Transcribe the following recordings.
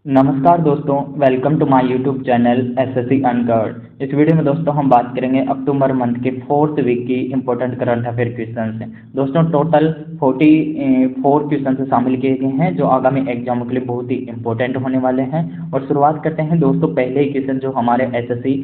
नमस्कार दोस्तों, welcome to my YouTube channel SSC अनकर्ड। इस वीडियो में दोस्तों हम बात करेंगे अक्टूबर मंथ के 4th वीक की इंपॉर्टेंट करंट अफेयर क्वेश्चन से। दोस्तों टोटल 44 क्वेश्चन शामिल किए गए हैं जो आगामी एग्जामों के लिए बहुत ही इंपॉर्टेंट होने वाले हैं। और शुरुआत करते हैं दोस्तों पहले ही क्वेश्चन जो हमारे एसएससी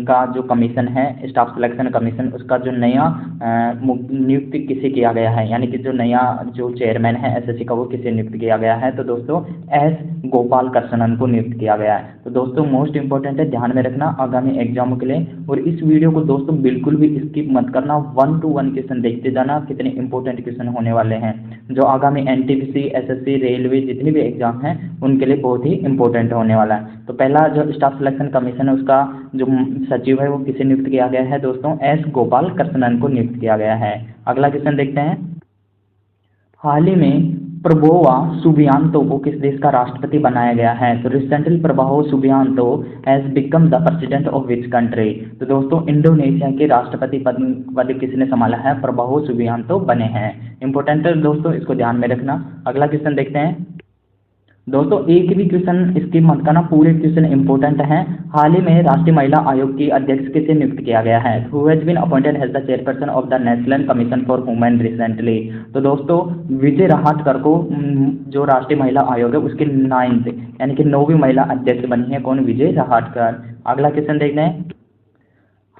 का जो कमीशन है, स्टाफ सिलेक्शन कमीशन, उसका जो नया नियुक्ति किसे किया गया है, यानी कि जो नया जो चेयरमैन है एसएससी का वो किसे नियुक्त किया गया है, तो दोस्तों एस गोपाल कृष्णन को नियुक्त किया गया है। तो दोस्तों मोस्ट इंपॉर्टेंट है, ध्यान में रखना आगामी एग्जामों के लिए। और इस वीडियो को दोस्तों बिल्कुल भी स्किप मत करना, 1 to 1 क्वेश्चन देखते जाना, कितने इंपॉर्टेंट क्वेश्चन होने वाले हैं जो आगामी एनटीपीसी, एसएससी, रेलवे जितने भी एग्जाम हैं उनके लिए बहुत ही इंपॉर्टेंट होने वाला है। तो पहला जो स्टाफ सिलेक्शन कमीशन है उसका जो सचिव है वो किसे नियुक्त किया गया है, दोस्तों एस गोपाल कृष्णन को नियुक्त किया गया है। अगला क्वेश्चन देखते हैं, हाल ही में प्रबोवा सुबियांतो को किस देश का राष्ट्रपति बनाया गया है। तो recently Prabowo Subianto has become the president of which country. तो दोस्तों इंडोनेशिया के राष्ट्रपति पद किसने संभाला है, प्रबोवा सुबियांतो बने हैं। इंपॉर्टेंट है दोस्तों, इसको ध्यान में रखना। अगला क्वेश्चन देखते हैं दोस्तों, एक भी क्वेश्चन स्किप मत करना, पूरे क्वेश्चन इंपॉर्टेंट हैं। हाल ही में राष्ट्रीय महिला आयोग की अध्यक्ष किसे नियुक्त किया गया है, who has been appointed as the chairperson of the National Commission for Women recently. तो दोस्तों विजय रहाटकर को जो राष्ट्रीय महिला आयोग है उसकी 9th यानी कि 9वीं महिला अध्यक्ष बनी है, कौन, विजय रहाटकर। अगला क्वेश्चन देखते हैं,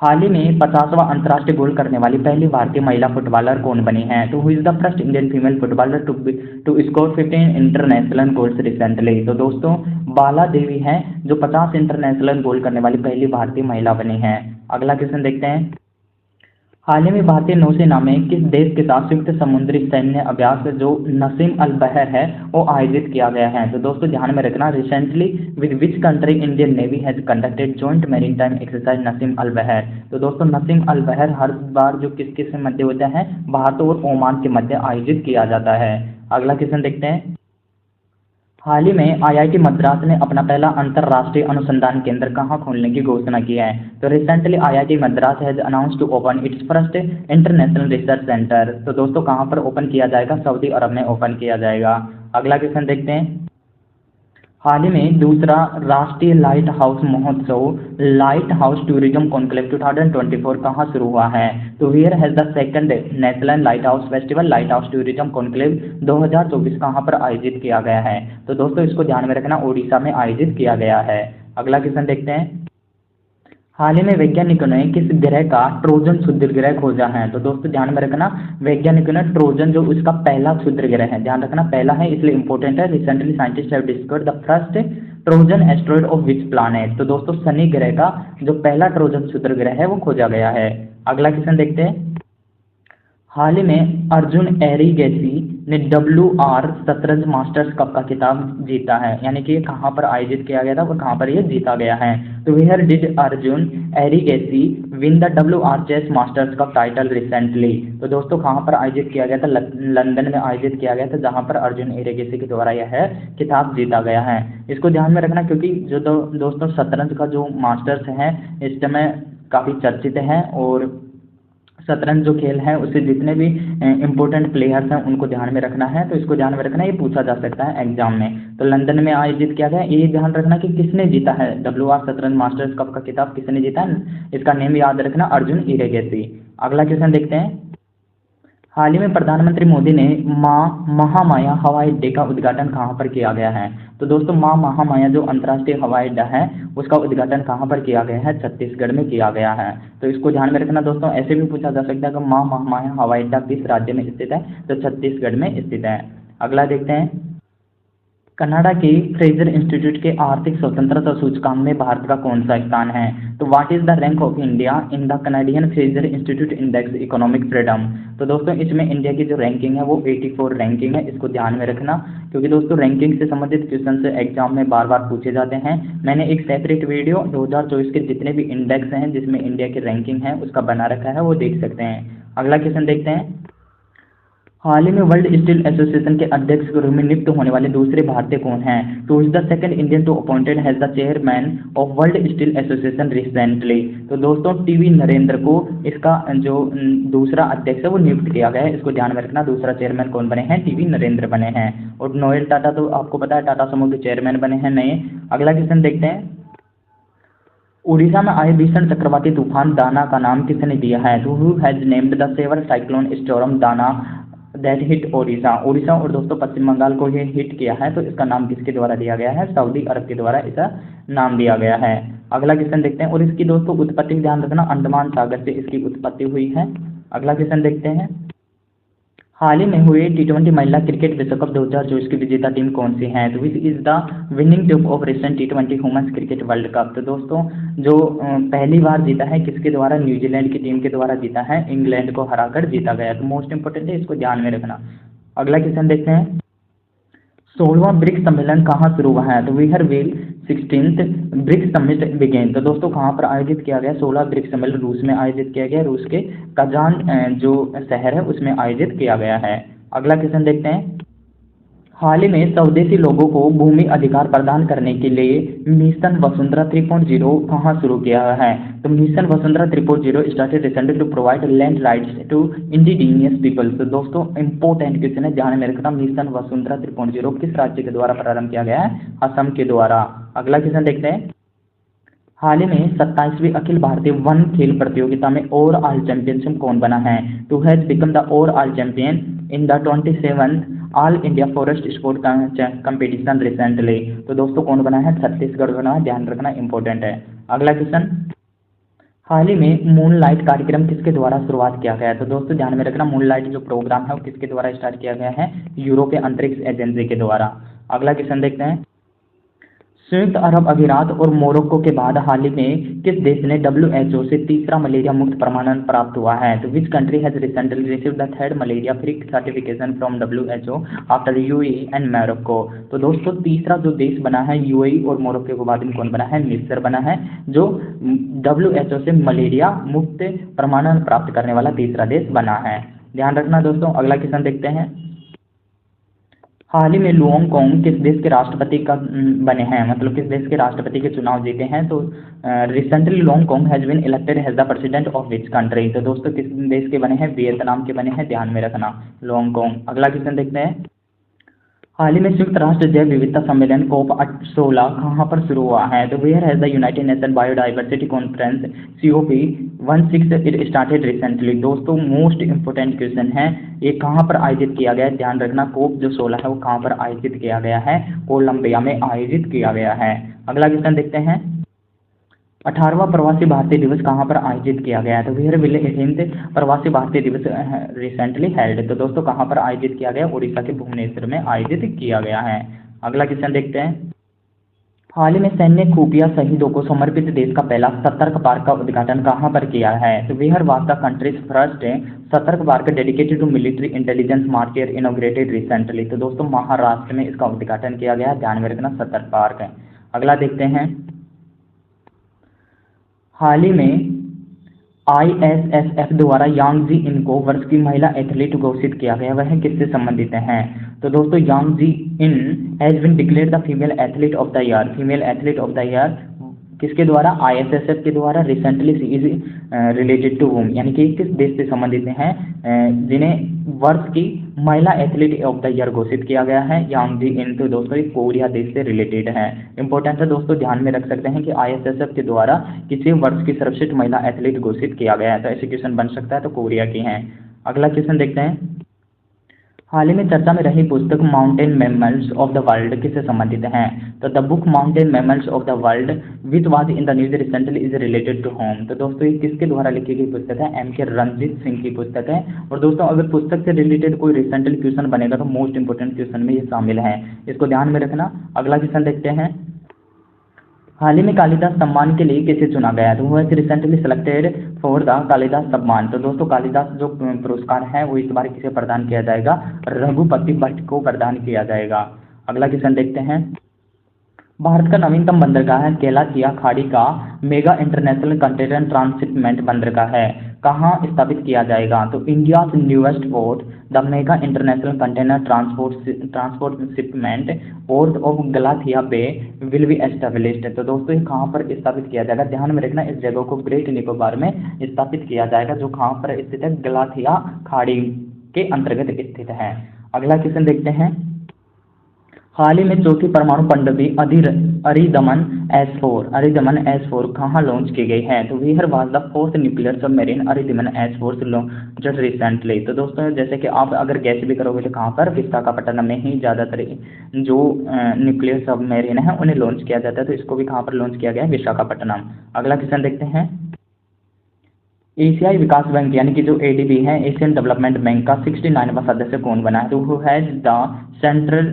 हाल ही में 50वां अंतर्राष्ट्रीय गोल करने वाली पहली भारतीय महिला फुटबॉलर कौन बनी है। तो who is the first Indian female footballer to score 15 international goals recently. तो दोस्तों बाला देवी हैं जो 50 इंटरनेशनल गोल करने वाली पहली भारतीय महिला बनी है। अगला क्वेश्चन देखते हैं, हाल ही में भारतीय नौसेना में किस देश के साथ संयुक्त समुद्री सैन्य अभ्यास जो नसीम अल बहर है वो आयोजित किया गया है। तो दोस्तों ध्यान में रखना, recently with which country Indian Navy has conducted joint maritime exercise Naseem Al Bahr. तो दोस्तों नसीम अल बहर हर बार जो किसके मध्य होता है, भारत और ओमान के मध्य आयोजित किया जाता है। अगला क्वेश्चन देखते हैं, हाल ही में आईआईटी मद्रास ने अपना पहला अंतर्राष्ट्रीय अनुसंधान केंद्र कहाँ खोलने की घोषणा की है। तो recently IIT Madras has announce to open its first international research centre. तो दोस्तों कहाँ पर ओपन किया जाएगा, सऊदी अरब में ओपन किया जाएगा। अगला क्वेश्चन देखते हैं, हाल ही में दूसरा राष्ट्रीय लाइट हाउस महोत्सव लाइट हाउस टूरिज्म कॉन्क्लेव 2024 कहाँ शुरू हुआ है। तो here has the second national light house festival light house tourism conclave 2024 कहाँ पर आयोजित किया गया है। तो दोस्तों इसको ध्यान में रखना, ओडिशा में आयोजित किया गया है। अगला क्वेश्चन देखते हैं, हाल ही में वैज्ञानिकों ने किस ग्रह का ट्रोजन क्षुद्र ग्रह खोजा है। तो दोस्तों ध्यान में रखना, वैज्ञानिकों ने ट्रोजन जो उसका पहला क्षुद्र ग्रह है, ध्यान रखना पहला है इसलिए इंपॉर्टेंट है। Recently scientist have discovered the first Trojan asteroid of which planet. तो दोस्तों शनि ग्रह का जो पहला ट्रोजन क्षुद्र ग्रह है वो खोजा गया है। अगला क्वेश्चन देखते हैं, हाल ही में अर्जुन एरिगेसी ने WR शतरंज मास्टर्स कप का खिताब जीता है, यानी कि ये कहाँ पर आयोजित किया गया था और कहाँ पर ये जीता गया है। तो where did Arjun Erigaisi win the WR chess masters cup title recently. तो दोस्तों कहाँ पर आयोजित किया गया था, लंदन में आयोजित किया गया था, जहाँ पर अर्जुन एरिगेसी के द्वारा यह खिताब जीता गया है। इसको ध्यान में रखना क्योंकि जो दोस्तों शतरंज का जो मास्टर्स हैं इस समय काफ़ी चर्चित हैं, और शतरंज जो खेल है उससे जितने भी इंपॉर्टेंट प्लेयर्स हैं उनको ध्यान में रखना है। तो इसको ध्यान में रखना, ये पूछा जा सकता है एग्जाम में। तो लंदन में आयोजित किया गया, ये ध्यान रखना कि किसने जीता है WR शतरंज मास्टर्स कप का खिताब, किसने जीता है, इसका नेम याद रखना, अर्जुन इरेगेसी। अगला क्वेश्चन देखते हैं, हाल ही में प्रधानमंत्री मोदी ने माँ महामाया हवाई अड्डे का उद्घाटन कहाँ पर किया गया है। तो दोस्तों माँ महामाया जो अंतर्राष्ट्रीय हवाई अड्डा है उसका उद्घाटन कहाँ पर किया गया है, छत्तीसगढ़ में किया गया है। तो इसको ध्यान में रखना दोस्तों, ऐसे भी पूछा जा सकता है कि माँ महामाया हवाई अड्डा किस राज्य में स्थित है, तो छत्तीसगढ़ में स्थित है। अगला देखते हैं, कनाडा के फ्रेजर इंस्टीट्यूट के आर्थिक स्वतंत्रता सूचकांक में भारत का कौन सा स्थान है। तो what is the rank of India in the Canadian Fraser institute index economic freedom. तो दोस्तों इसमें इंडिया की जो रैंकिंग है वो 84 रैंकिंग है, इसको ध्यान में रखना क्योंकि दोस्तों रैंकिंग से संबंधित क्वेश्चन से एग्जाम में बार बार पूछे जाते हैं। मैंने एक सेपरेट वीडियो 2024 के जितने भी इंडेक्स हैं जिसमें इंडिया की रैंकिंग है उसका बना रखा है, वो देख सकते हैं। अगला क्वेश्चन देखते हैं, हाल ही में वर्ल्ड स्टील एसोसिएशन के अध्यक्ष के रूप में नियुक्त होने वाले दूसरे भारतीय कौन हैं? तो is the second Indian to appointed has the chairman of World Steel Association recently. तो दोस्तों टीवी नरेंद्र को इसका जो दूसरा अध्यक्ष है वो नियुक्त किया गया है, इसको ध्यान में रखना। दूसरा चेयरमैन कौन बने हैं? टीवी नरेंद्र बने हैं। और नोएल टाटा तो आपको पता है टाटा समूह के चेयरमैन बने हैं नए। अगला क्वेश्चन देखते हैं। उड़ीसा में आए भीषण चक्रवाती तूफान दाना का नाम किसने दिया है? तो who has named the severe cyclone storm Dana that hit Odisha. Orissa और दोस्तों पश्चिम बंगाल को ये हिट किया है, तो इसका नाम किसके द्वारा दिया गया है? सऊदी अरब के द्वारा इसका नाम दिया गया है। अगला क्वेश्चन देखते हैं। और इसकी दोस्तों उत्पत्ति ध्यान रखना, अंडमान सागर से इसकी उत्पत्ति हुई है। अगला क्वेश्चन देखते हैं। हाल ही में हुए T20 महिला क्रिकेट विश्व कप 2024 की विजेता टीम कौन सी है? तो which is the winning team of recent T20 women's cricket world cup. तो दोस्तों जो पहली बार जीता है किसके द्वारा? न्यूजीलैंड की टीम के द्वारा जीता है, इंग्लैंड को हराकर जीता गया। तो मोस्ट इंपोर्टेंट है, इसको ध्यान में रखना। अगला क्वेश्चन देखते हैं। 16वां ब्रिक्स सम्मेलन कहाँ शुरू हुआ है? तो where will 16th BRICS summit begin. तो दोस्तों कहाँ पर आयोजित किया गया? 16 ब्रिक्स सम्मेलन रूस में आयोजित किया गया। रूस के कजान जो शहर है उसमें आयोजित किया गया है। अगला क्वेश्चन देखते हैं। हाल ही में स्वदेशी लोगों को भूमि अधिकार प्रदान करने के लिए मिशन वसुंधरा 3.0 कहाँ शुरू किया है? तो mission Vasundhara 3.0 started recently to provide land rights to indigenous peoples. तो दोस्तों इंपॉर्टेंट क्वेश्चन है, ध्यान में रखना। मिशन वसुंधरा 3.0 किस राज्य के द्वारा प्रारंभ किया गया है? असम के द्वारा। अगला क्वेश्चन देखते हैं। हाल ही में 27वीं अखिल भारतीय वन खेल प्रतियोगिता में ओवरऑल चैंपियनशिप कौन बना है? To has become the overall champion in the 27th all India forest sport competition recently. तो दोस्तों कौन बना है? छत्तीसगढ़ बना है, ध्यान रखना, इंपॉर्टेंट है। अगला क्वेश्चन। हाल ही में मूनलाइट कार्यक्रम किसके द्वारा शुरुआत किया गया है? तो दोस्तों ध्यान में रखना, मूनलाइट जो प्रोग्राम है वो किसके द्वारा स्टार्ट किया गया है? यूरोपीय अंतरिक्ष एजेंसी के द्वारा। अगला क्वेश्चन देखते हैं। संयुक्त अरब अमीरात और मोरक्को के बाद हाल ही में किस देश ने WHO से तीसरा मलेरिया मुक्त प्रमाणन प्राप्त हुआ है? तो which country has recently received the third malaria free certification from WHO after UAE and Morocco. तो दोस्तों तीसरा जो देश बना है UAE और मोरक्को के बाद में कौन बना है? मिस्र बना है, जो WHO से मलेरिया मुक्त प्रमाणन प्राप्त करने वाला तीसरा देश बना है। ध्यान रखना दोस्तों। अगला क्वेश्चन देखते हैं। हाल ही में लुओंग कोंग किस देश के राष्ट्रपति का बने हैं? मतलब किस देश के राष्ट्रपति के चुनाव जीते हैं? तो recently Luong Cuong has been elected as the president of which country. तो दोस्तों किस देश के बने हैं? वियतनाम के बने हैं, ध्यान में रखना, लुओंग कोंग। अगला क्वेश्चन देखते हैं। हाल ही में संयुक्त राष्ट्र जैव विविधता सम्मेलन COP16 कहाँ पर शुरू हुआ है? तो where has the United Nation biodiversity conference COP16 it started recently. दोस्तों मोस्ट इंपोर्टेंट क्वेश्चन है, ये कहाँ पर आयोजित किया गया है? ध्यान रखना, COP जो 16 है वो कहाँ पर आयोजित किया गया है? कोलंबिया में आयोजित किया गया है। अगला क्वेश्चन देखते हैं। 18वां प्रवासी भारतीय दिवस कहाँ पर आयोजित किया गया है? तो वेयर विल 18th प्रवासी भारतीय दिवस रिसेंटली हेल्ड। तो दोस्तों कहाँ पर आयोजित किया गया? उड़ीसा के भुवनेश्वर में आयोजित किया गया है। अगला क्वेश्चन देखते हैं। हाल ही में सैन्य खुफिया शहीदों को समर्पित देश का पहला सतर्क पार्क का उद्घाटन कहाँ पर किया है? तो where was the countries first Satark park dedicated to military intelligence market inaugurated recently. तो दोस्तों महाराष्ट्र में इसका उद्घाटन किया गया, ध्यान में रखना, सतर्क पार्क है। अगला देखते हैं। हाल ही में ISSF द्वारा यांग जी इन को वर्ष की महिला एथलीट घोषित किया गया, वह किससे संबंधित हैं? तो दोस्तों Yang Jiayin has been declared the female athlete of the year. Female athlete of the year किसके द्वारा? ISSF के द्वारा। Recently she is related to whom, यानी कि किस देश से संबंधित हैं जिन्हें वर्ष की महिला एथलीट ऑफ द ईयर घोषित किया गया है? यांग जी इन। तो दोस्तों ये कोरिया देश से रिलेटेड है, इंपॉर्टेंट है दोस्तों, ध्यान में रख सकते हैं कि ISSF के द्वारा किसी वर्ष की सर्वश्रेष्ठ महिला एथलीट घोषित किया गया है, तो ऐसे क्वेश्चन बन सकता है, तो कोरिया की हैं। अगला क्वेश्चन देखते हैं। हाल ही में चर्चा में रही पुस्तक mountain mammals of the world किससे संबंधित हैं? तो the book mountain mammals of the world which was in the news recently is related to whom. तो दोस्तों ये किसके द्वारा लिखी गई पुस्तक है? MK रंजीत सिंह की पुस्तक है। और दोस्तों अगर पुस्तक से रिलेटेड कोई रिसेंटली क्वेश्चन बनेगा तो मोस्ट इंपोर्टेंट क्वेश्चन में ये शामिल है, इसको ध्यान में रखना। अगला क्वेश्चन देखते हैं। हाल ही में कालिदास सम्मान के लिए किसे चुना गया? तो वह recently selected for the Kalidas सम्मान। तो दोस्तों कालिदास जो पुरस्कार है वो इस बार किसे प्रदान किया जाएगा? रघुपति भट्ट को प्रदान किया जाएगा। अगला क्वेश्चन देखते हैं। भारत का नवीनतम बंदरगाह है केलाचिया खाड़ी का मेगा इंटरनेशनल कंटेनर ट्रांसशिपमेंट बंदरगाह है। कहाँ स्थापित किया जाएगा? तो India newest port the mega international container transport shipment port of Galathea bay will be established. तो दोस्तों ये कहाँ पर स्थापित किया जाएगा? ध्यान में रखना, इस जगह को ग्रेट निकोबार में स्थापित किया जाएगा, जो कहाँ पर स्थित है? गलाथिया खाड़ी के अंतर्गत स्थित है। अगला क्वेश्चन देखते हैं। हाल ही में चौथी परमाणु पनडुब्बी अरिदमन एस4 कहाँ लॉन्च की गई है? तो where was the fourth nuclear submarine Aridhaman एस4 लॉन्च्ड रिसेंटली। तो दोस्तों जैसे कि आप अगर गैस भी करोगे तो कहाँ पर? विशाखापट्टनम में ही ज़्यादातर जो न्यूक्लियर सबमरीन है उन्हें लॉन्च किया जाता है, तो इसको भी कहाँ पर लॉन्च किया गया है? विशाखापट्टनम। अगला क्वेश्चन देखते हैं। एशियाई विकास बैंक यानी कि जो एडीबी है, एशियन डेवलपमेंट बैंक का 69वां सदस्य कौन बना है? तो who has the central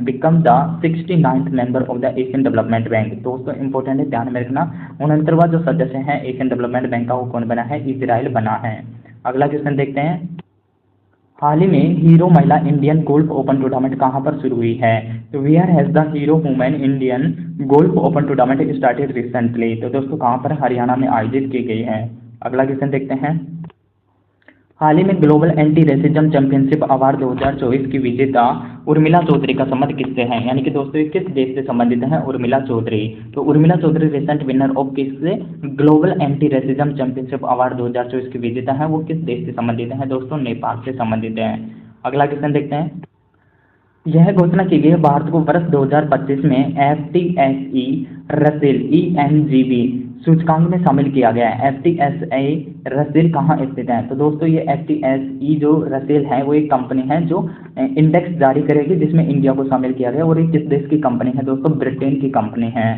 become the 69th member of the Asian development bank. दोस्तों इंपॉर्टेंट है, ध्यान में रखना। 69वां जो सदस्य है एशियन डेवलपमेंट बैंक का वो कौन बना है? इजराइल बना है। अगला क्वेश्चन देखते हैं। हाल ही में हीरो महिला इंडियन गोल्फ ओपन टूर्नामेंट कहाँ पर शुरू हुई है? तो where has the hero women Indian golf open tournament started recently. तो दोस्तों कहाँ पर? हरियाणा में आयोजित की गई है। अगला क्वेश्चन देखते हैं। हाल ही में global anti racism championship award 2024 की विजेता उर्मिला चौधरी का संबंध किससे है? यानी कि दोस्तों ये किस देश से संबंधित है? उर्मिला चौधरी। तो Urmila Chaudhary recent winner of किससे? Global anti racism championship award 2024 की विजेता है, वो किस देश से संबंधित है? दोस्तों नेपाल से संबंधित है। अगला क्वेश्चन देखते हैं। यह घोषणा की गई है भारत को वर्ष 2025 में FTSE रसेल ENGB सूचकांक में शामिल किया गया है। FTSE रसेल कहाँ स्थित है? तो दोस्तों ये FTSE जो रसेल है वो एक कंपनी है जो इंडेक्स जारी करेगी, जिसमें इंडिया को शामिल किया गया, और ये किस देश की कंपनी है? दोस्तों ब्रिटेन की कंपनी है।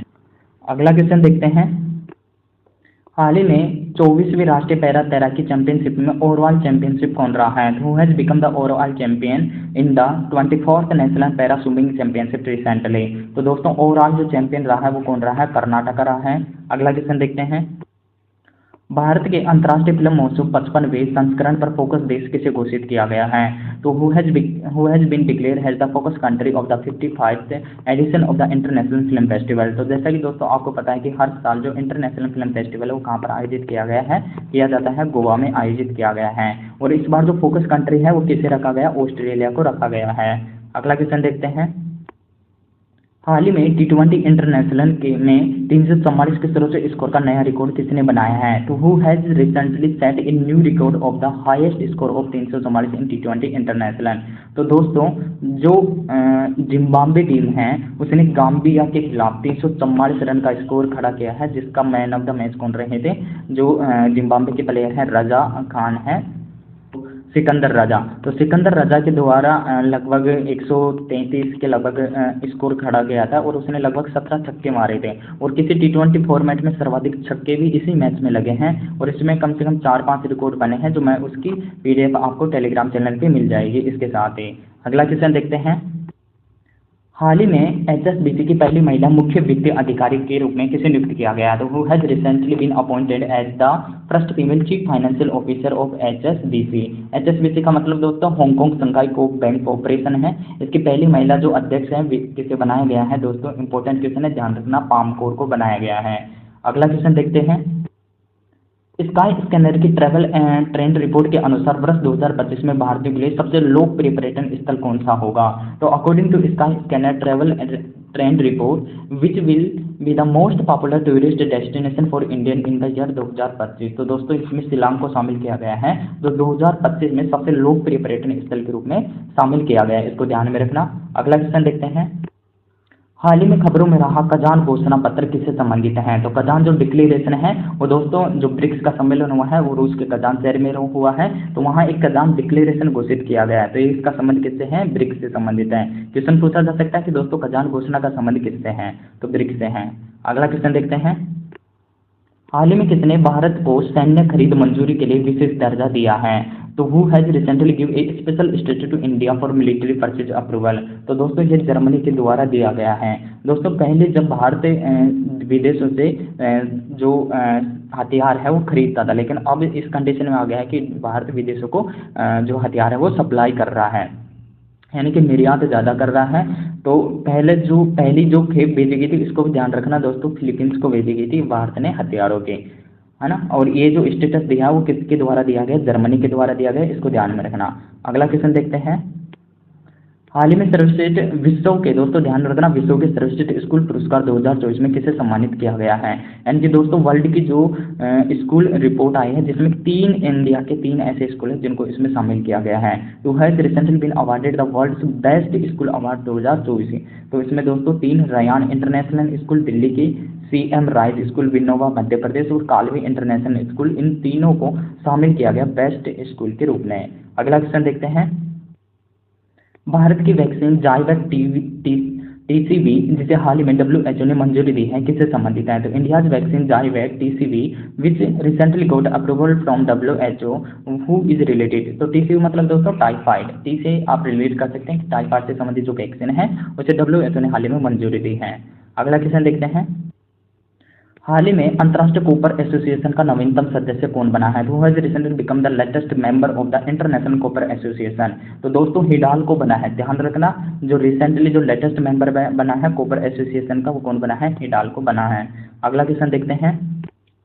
अगला क्वेश्चन देखते हैं। हाल ही में 24वीं राष्ट्रीय पैरा तैराकी चैंपियनशिप में ओवरऑल चैंपियनशिप कौन रहा है? Who has become the overall champion in the 24th national para swimming championship recently. तो दोस्तों ओवरऑल जो चैंपियन रहा है वो कौन रहा है? कर्नाटक रहा है। अगला क्वेश्चन देखते हैं। भारत के अंतर्राष्ट्रीय फिल्म महोत्सव 55वें संस्करण पर फोकस देश किसे घोषित किया गया है? तो who has been declare has the focus country of the 55th edition of the international film festival. तो जैसा कि दोस्तों आपको पता है कि हर साल जो इंटरनेशनल फिल्म फेस्टिवल है वो कहाँ पर आयोजित किया गया है? किया जाता है गोवा में आयोजित किया गया है। और इस बार जो फोकस कंट्री है वो किसे रखा गया? ऑस्ट्रेलिया को रखा गया है। अगला क्वेश्चन देखते हैं। हाल ही में T20 इंटरनेशनल के में 344 के स्रोत से स्कोर का नया रिकॉर्ड किसने बनाया है? तो who has recently set in new record of the highest score of 344 in T20 international. तो दोस्तों जो जिम्बाब्वे टीम है उसने गाम्बिया के खिलाफ 344 रन का स्कोर खड़ा किया है, जिसका मैन ऑफ द मैच कौन रहे थे? जो जिम्बाब्वे के प्लेयर हैं रजा खान है, सिकंदर राजा। तो सिकंदर राजा के द्वारा लगभग 133 के लगभग स्कोर खड़ा गया था, और उसने लगभग 17 छक्के मारे थे। और किसी T20 फॉर्मेट में सर्वाधिक छक्के भी इसी मैच में लगे हैं, और इसमें कम से कम 4-5 रिकॉर्ड बने हैं, जो मैं उसकी PDF आपको टेलीग्राम चैनल पे मिल जाएगी इसके साथ ही। अगला क्वेश्चन देखते हैं। हाल ही में HSBC की पहली महिला मुख्य वित्तीय अधिकारी के रूप में किसे नियुक्त किया गया? तो who has recently been appointed as the first female chief financial officer of HSBC। HSBC का मतलब दोस्तों Hong Kong Shanghai coop bank corporation है। इसकी पहली महिला जो अध्यक्ष है किसे बनाया गया है? दोस्तों इंपॉर्टेंट क्वेश्चन है, ध्यान रखना, पामकोर को बनाया गया है। अगला क्वेश्चन देखते हैं। स्काई स्कैनर की ट्रैवल ट्रेंड रिपोर्ट के अनुसार वर्ष 2025 में भारतीयों के लिए सबसे लोकप्रिय पर्यटन स्थल कौन सा होगा? तो according to Skyscanner travel trend report which will be the most popular tourist destination for Indian in the year 2025। तो दोस्तों इसमें शिलांग को शामिल किया गया है, जो 2025 में सबसे लोकप्रिय पर्यटन स्थल के रूप में शामिल किया गया है, इसको ध्यान में रखना। अगला क्वेश्चन देखते हैं। हाल ही में खबरों में रहा कजान घोषणा पत्र किससे संबंधित है? तो कजान जो डिक्लेरेशन है वो दोस्तों जो ब्रिक्स का सम्मेलन हुआ है वो रूस के कजान शहर में हुआ है, तो वहाँ एक कजान डिक्लेरेशन घोषित किया गया है, तो इसका संबंध किससे है? ब्रिक्स से संबंधित है। क्वेश्चन पूछा जा सकता है कि दोस्तों कजान घोषणा का संबंध किससे है? तो ब्रिक्स से है। अगला क्वेश्चन देखते हैं। हाल ही में किसने भारत को सैन्य खरीद मंजूरी के लिए विशेष दर्जा दिया है? तो who has recently give a special status to India for military purchase approval. तो दोस्तों ये जर्मनी के द्वारा दिया गया है। दोस्तों पहले जब भारत विदेशों से जो हथियार है वो खरीदता था, लेकिन अब इस कंडीशन में आ गया है कि भारत विदेशों को जो हथियार है वो सप्लाई कर रहा है, यानी कि निर्यात ज़्यादा कर रहा है। तो पहली जो खेप भेजी गई थी, इसको भी ध्यान रखना दोस्तों, फिलीपींस को भेजी गई थी भारत ने हथियारों के। है ना। और ये जो स्टेटस दिया है वो किसके द्वारा दिया गया, जर्मनी के द्वारा दिया गया, इसको ध्यान में रखना। अगला क्वेश्चन देखते हैं। हाल ही में सर्वश्रेष्ठ विश्व के, दोस्तों ध्यान रखना, विश्व के सर्वश्रेष्ठ स्कूल पुरस्कार 2024 में किसे सम्मानित किया गया है। यानी कि दोस्तों वर्ल्ड की जो स्कूल रिपोर्ट आई है जिसमें इंडिया के 3 ऐसे स्कूल हैं जिनको इसमें शामिल किया गया है। To has recently been awarded the world's best school award 2024। तो इसमें दोस्तों 3 रयान इंटरनेशनल स्कूल दिल्ली की, CM rise school Vinoba Madhya Pradesh और कालवी इंटरनेशनल स्कूल, इन तीनों को शामिल किया गया बेस्ट स्कूल के रूप में। अगला क्वेश्चन देखते हैं। भारत की वैक्सीन जाइवैक TCV जिसे हाल ही में WHO ने मंजूरी दी है किससे संबंधित है। तो India's vaccine Zyvac TCV which recently got approval from WHO who is related. तो TCV मतलब दोस्तों टाइफाइड, टी से आप रिलेट कर सकते हैं कि टाइफाइड से संबंधित जो वैक्सीन है उसे WHO ने हाल ही में मंजूरी दी है। अगला क्वेश्चन देखते हैं। हाल ही में अंतर्राष्ट्रीय कॉपर एसोसिएशन का नवीनतम सदस्य कौन बना है। Who has recently become the latest member of the international copper association. तो दोस्तों हिडाल्को बना है, ध्यान रखना, जो रिसेंटली जो लेटेस्ट मेंबर बना है कॉपर एसोसिएशन का वो कौन बना है, हिडाल्को बना है। अगला क्वेश्चन देखते हैं।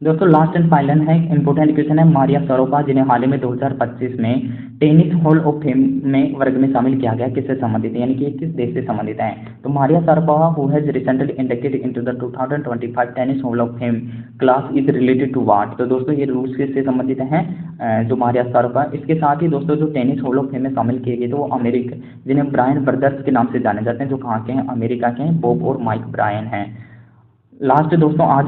दोस्तों लास्ट एंड फाइनल है, इंपोर्टेंट क्वेश्चन है। मारिया सरोपा जिन्हें हाल ही में 2025 में टेनिस हॉल ऑफ फेम में वर्ग में शामिल किया गया, किससे संबंधित है, यानी कि किस देश से संबंधित है। तो Maria Sharapova who has recently inducted into the 2025 tennis hall of fame class is related to what. तो दोस्तों ये रूस से संबंधित हैं जो मारिया सरोपा। इसके साथ ही दोस्तों जो टेनिस हॉल ऑफ फेम में शामिल किए गए तो वो अमेरिका, जिन्हें ब्रायन ब्रदर्स के नाम से जाने जाते हैं, जो कहाँ के हैं, अमेरिका के हैं, बॉब और माइक ब्रायन हैं। लास्ट दोस्तों आज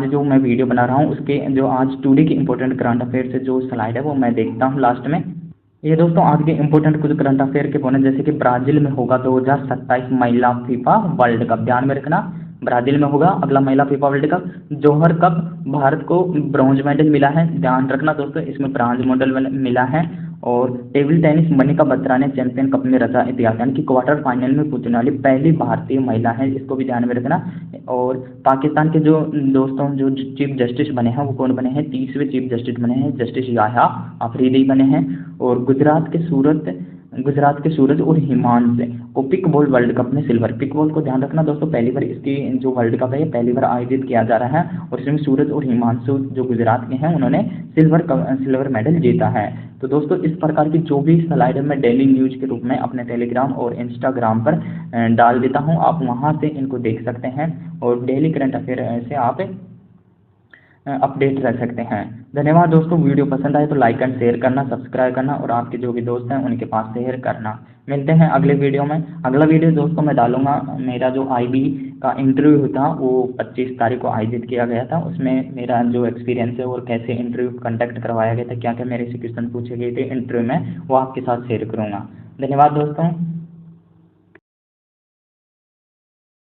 जो मैं वीडियो बना रहा हूँ उसके जो आज टुडे की इंपॉर्टेंट करंट अफेयर से जो स्लाइड है वो मैं देखता हूँ लास्ट में। ये दोस्तों आज के इंपॉर्टेंट कुछ करंट अफेयर के बोने, जैसे कि ब्राजील में होगा 2027 महिला फीफा वर्ल्ड कप, ध्यान में रखना ब्राजील में होगा अगला महिला फीफा वर्ल्ड कप। जौहर कप भारत को ब्रॉन्ज मेडल मिला है, ध्यान रखना दोस्तों इसमें ब्रॉन्ज मेडल मिला है। और टेबल टेनिस मनिका बत्रा ने चैंपियन कप में रचा इतिहास, यानी कि क्वार्टर फाइनल में पहुंचने वाली पहली भारतीय महिला है, इसको भी ध्यान में रखना। और पाकिस्तान के जो दोस्तों जो चीफ जस्टिस बने हैं वो कौन बने हैं, 30वें चीफ जस्टिस बने हैं, जस्टिस याह्या अफरीदी बने हैं। और गुजरात के सूरज और हिमांश को पिक बॉल वर्ल्ड कप में सिल्वर, पिक बॉल को ध्यान रखना दोस्तों पहली बार इसकी जो वर्ल्ड कप है ये पहली बार आयोजित किया जा रहा है और इसमें सूरज और हिमांशु जो गुजरात के हैं उन्होंने सिल्वर मेडल जीता है। तो दोस्तों इस प्रकार की जो भी स्लाइड मैं डेली न्यूज के रूप में अपने टेलीग्राम और इंस्टाग्राम पर डाल देता हूं, आप वहां से इनको देख सकते हैं और डेली करंट अफेयर से आप अपडेट रह सकते हैं। धन्यवाद दोस्तों, वीडियो पसंद आए तो लाइक एंड शेयर करना, सब्सक्राइब करना और आपके जो भी दोस्त हैं उनके पास शेयर करना। मिलते हैं अगले वीडियो में। अगला वीडियो दोस्तों मैं डालूंगा, मेरा जो IB का इंटरव्यू था वो 25 तारीख को आयोजित किया गया था, उसमें मेरा जो एक्सपीरियंस है और कैसे इंटरव्यू कंडक्ट करवाया गया था, क्या क्या मेरे से क्वेश्चन पूछे गए थे इंटरव्यू में, वो आपके साथ शेयर करूँगा। धन्यवाद दोस्तों।